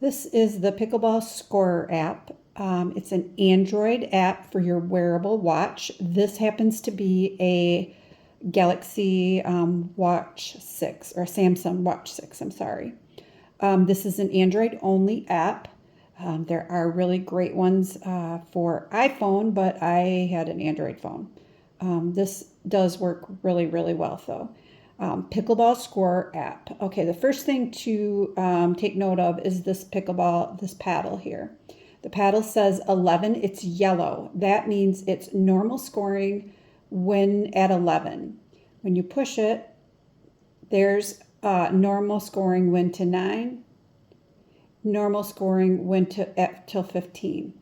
This is the Pickleball Scorer app. It's an Android app for your wearable watch. This happens to be a Galaxy Watch 6 or Samsung Watch 6, I'm sorry. This is an Android only app. There are really great ones for iPhone, but I had an Android phone. This does work really, really well though. Pickleball Scorer app. Okay, the first thing to take note of is this paddle here. The paddle says 11, it's yellow. That means it's normal scoring when at 11. When you push it, there's normal scoring when to 9, normal scoring when to till 15.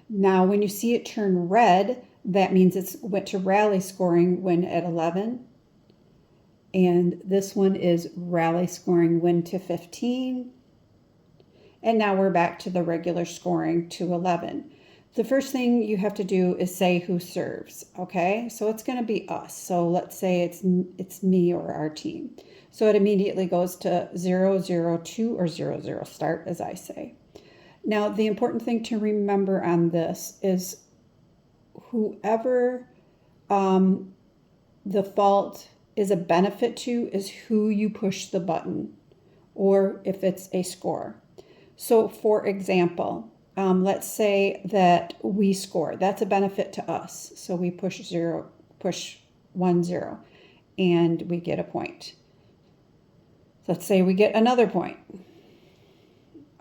Now, when you see it turn red, that means it's went to rally scoring when at 11. And this one is rally scoring when to 15. And now we're back to the regular scoring to 11. The first thing you have to do is say who serves, okay? So it's going to be us. So let's say it's me or our team. So it immediately goes to 0, 0, 2 or 0, 0 start, as I say. Now, the important thing to remember on this is whoever the fault is a benefit to is who you push the button, or if it's a score. So for example, let's say that we score. That's a benefit to us. So we push 1, 0, and we get a point. Let's say we get another point.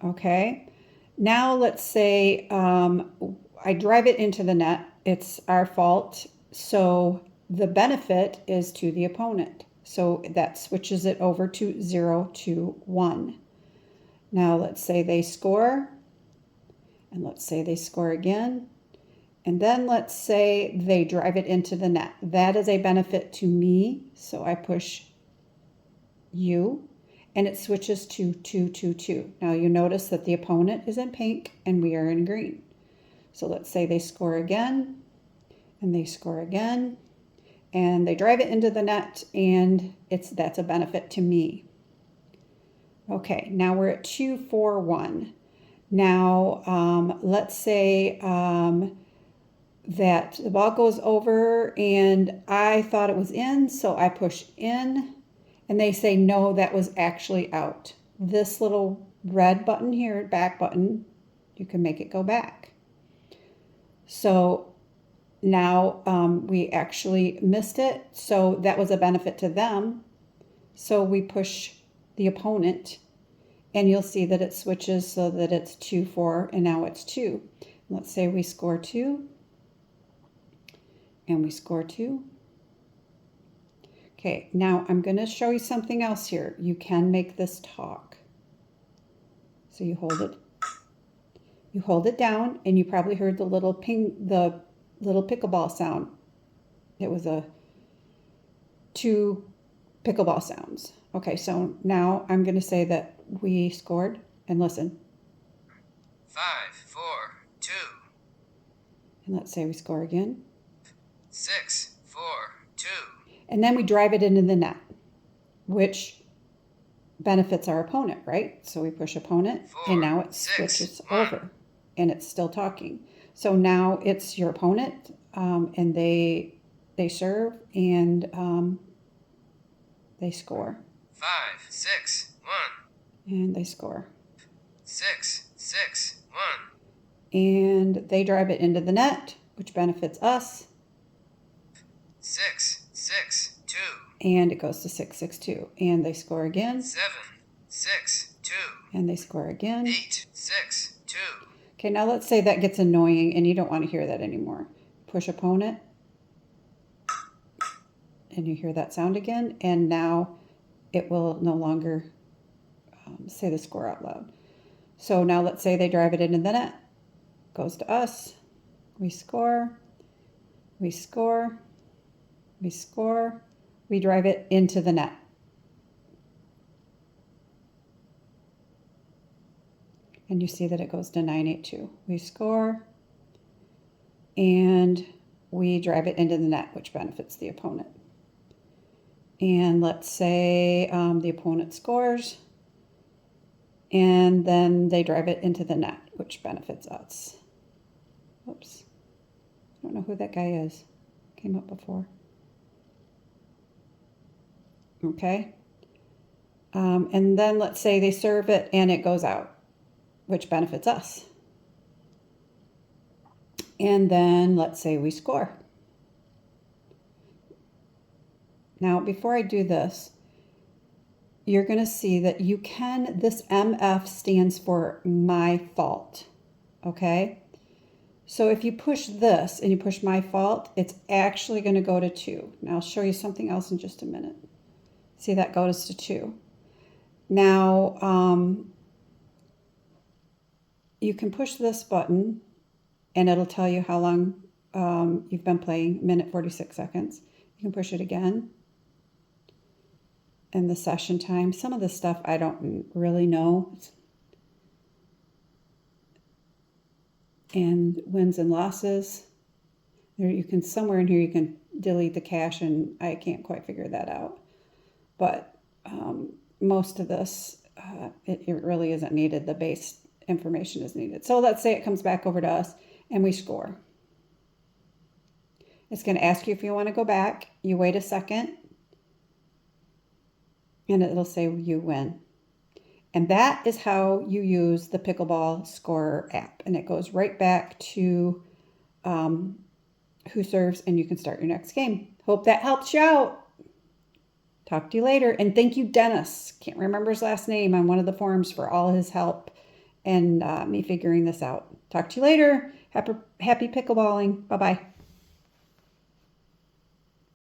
Okay. Now let's say I drive it into the net. It's our fault. So the benefit is to the opponent. So that switches it over to 0 to 1. Now let's say they score, and let's say they score again, and then let's say they drive it into the net. That is a benefit to me, so I push you, and it switches to 2, 2, 2. Now you notice that the opponent is in pink and we are in green. So let's say they score again, and they score again, and they drive it into the net, and that's a benefit to me. Okay, now we're at 2, 4, 1. Now, let's say that the ball goes over and I thought it was in, so I push in, and they say, no, that was actually out. This little red button here, back button, you can make it go back. So now we actually missed it, so that was a benefit to them. So we push the opponent, and you'll see that it switches so that it's 2, 4, and now it's 2. Let's say we score 2, and we score 2. Okay, now I'm going to show you something else here. You can make this talk. So you hold it down, and you probably heard the little pickleball sound. It was 2 pickleball sounds. Okay, so now I'm going to say that we scored, and listen. 5, 4, 2. And let's say we score again. 6, 4, 2. And then we drive it into the net, which benefits our opponent, right? So we push opponent, 4, and now it 6, switches 1. over, and it's still talking. So now it's your opponent, and they serve, and they score. 5, 6, 1. And they score. 6, 6, 1. And they drive it into the net, which benefits us. 6, 6, 2. And it goes to 6, 6, 2. And they score again. 7, 6, 2. And they score again. 8, 6, 2. Okay, now let's say that gets annoying and you don't want to hear that anymore. Push opponent. And you hear that sound again. And now it will no longer say the score out loud. So now let's say they drive it into the net. Goes to us. We score. We score. We score. We drive it into the net. And you see that it goes to 9, 8, 2. We score. And we drive it into the net, which benefits the opponent. And let's say the opponent scores. and then they drive it into the net, which benefits us. Oops. I don't know who that guy is. Came up before. Okay. And then let's say they serve it and it goes out, which benefits us. And then let's say we score. Now, before I do this, you're going to see that you can, this MF stands for my fault. Okay. So if you push this and you push my fault, it's actually going to go to 2. Now I'll show you something else in just a minute. See, that goes to 2. Now, you can push this button and it'll tell you how long you've been playing, minute 46 seconds. You can push it again. And the session time. Some of this stuff I don't really know. And wins and losses. There you can, somewhere in here you can delete the cache, and I can't quite figure that out. But most of this, it really isn't needed. The base information is needed. So let's say it comes back over to us and we score. It's going to ask you if you want to go back. You wait a second. And it'll say you win. And that is how you use the Pickleball Scorer app. And it goes right back to who serves, and you can start your next game. Hope that helps you out. Talk to you later. And thank you, Dennis. Can't remember his last name on one of the forums, for all his help and me figuring this out. Talk to you later. Happy pickleballing. Bye-bye.